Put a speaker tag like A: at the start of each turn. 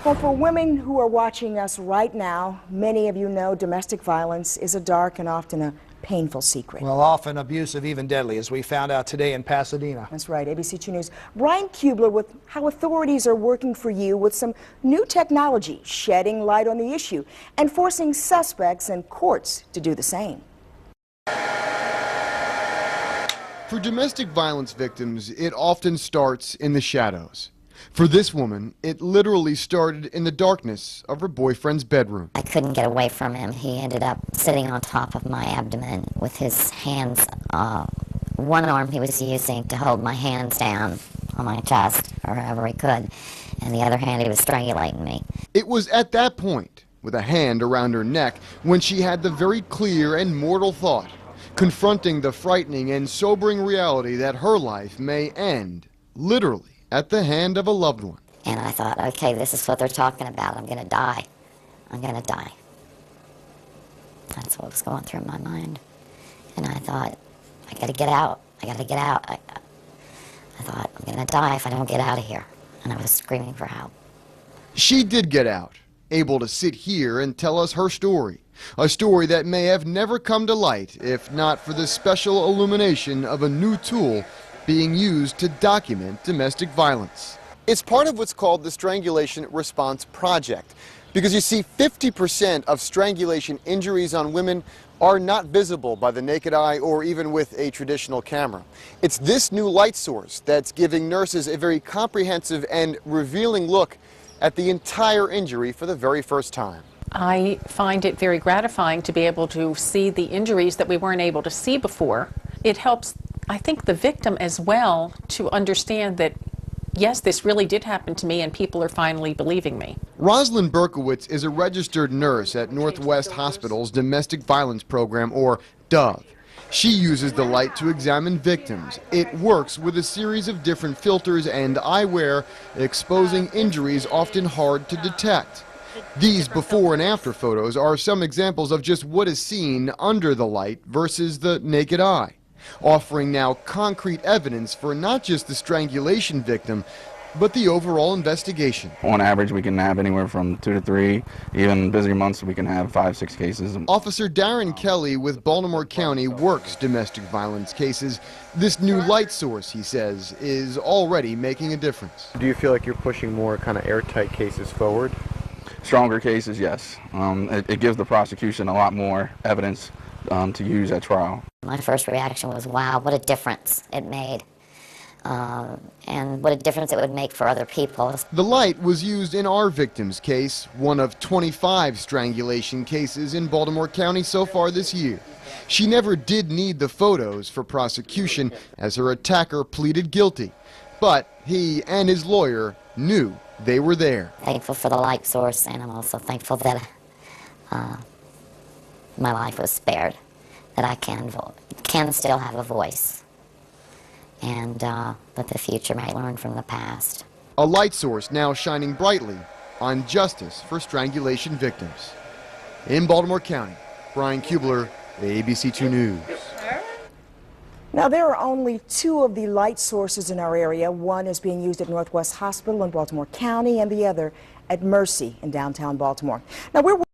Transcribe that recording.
A: Well, for women who are watching us right now, many of you know domestic violence is a dark and often a painful secret.
B: Well, often abusive, even deadly, as we found out today in Pasadena.
A: That's right. ABC 2 News' Brian Kubler with how authorities are working for you with some new technology, shedding light on the issue and forcing suspects and courts to do the same.
C: For domestic violence victims, it often starts in the shadows. For this woman, it literally started in the darkness of her boyfriend's bedroom.
D: I couldn't get away from him. He ended up sitting on top of my abdomen with his hands, one arm he was using to hold my hands down on my chest, or however he could, and the other hand he was strangulating me.
C: It was at that point, with a hand around her neck, when she had the very clear and mortal thought, confronting the frightening and sobering reality that her life may end, literally, at the hand of a loved one.
D: And I thought, okay, this is what they're talking about. I'm going to die. I'm going to die. That's what was going through my mind. And I thought, I got to get out. I got to get out. I thought, I'm going to die if I don't get out of here. And I was screaming for help.
C: She did get out, able to sit here and tell us her story. A story that may have never come to light if not for the special illumination of a new tool being used to document domestic violence. It's part of what's called the Strangulation Response Project. Because you see, 50% of strangulation injuries on women are not visible by the naked eye or even with a traditional camera. It's this new light source that's giving nurses a very comprehensive and revealing look at the entire injury for the very first time.
E: I find it very gratifying to be able to see the injuries that we weren't able to see before. It helps, I think, the victim as well to understand that, yes, this really did happen to me and people are finally believing me.
C: Rosalind Berkowitz is a registered nurse at Northwest Hospital's Domestic Violence Program, or DOVE. She uses the light to examine victims. It works with a series of different filters and eyewear, exposing injuries often hard to detect. These before and after photos are some examples of just what is seen under the light versus the naked eye, offering now concrete evidence for not just the strangulation victim, but the overall investigation.
F: On average, we can have anywhere from 2 to 3, even busier months we can have 5, 6 cases.
C: Officer Darren Kelly with Baltimore County works domestic violence cases. This new light source, he says, is already making a difference.
G: Do you feel like you're pushing more kind of airtight cases forward?
F: Stronger cases, yes. It gives the prosecution a lot more evidence to use at trial.
D: My first reaction was, wow, what a difference it made. And what a difference it would make for other people.
C: The light was used in our victim's case, one of 25 strangulation cases in Baltimore County so far this year. She never did need the photos for prosecution as her attacker pleaded guilty. But he and his lawyer knew they were there.
D: Thankful for the light source, and I'm also thankful that my life was spared, that I can still have a voice, and that the future may learn from the past.
C: A light source now shining brightly on justice for strangulation victims. In Baltimore County, Brian Kubler, ABC 2 News.
A: Now, there are only 2 of the light sources in our area. One is being used at Northwest Hospital in Baltimore County and the other at Mercy in downtown Baltimore. Now, we're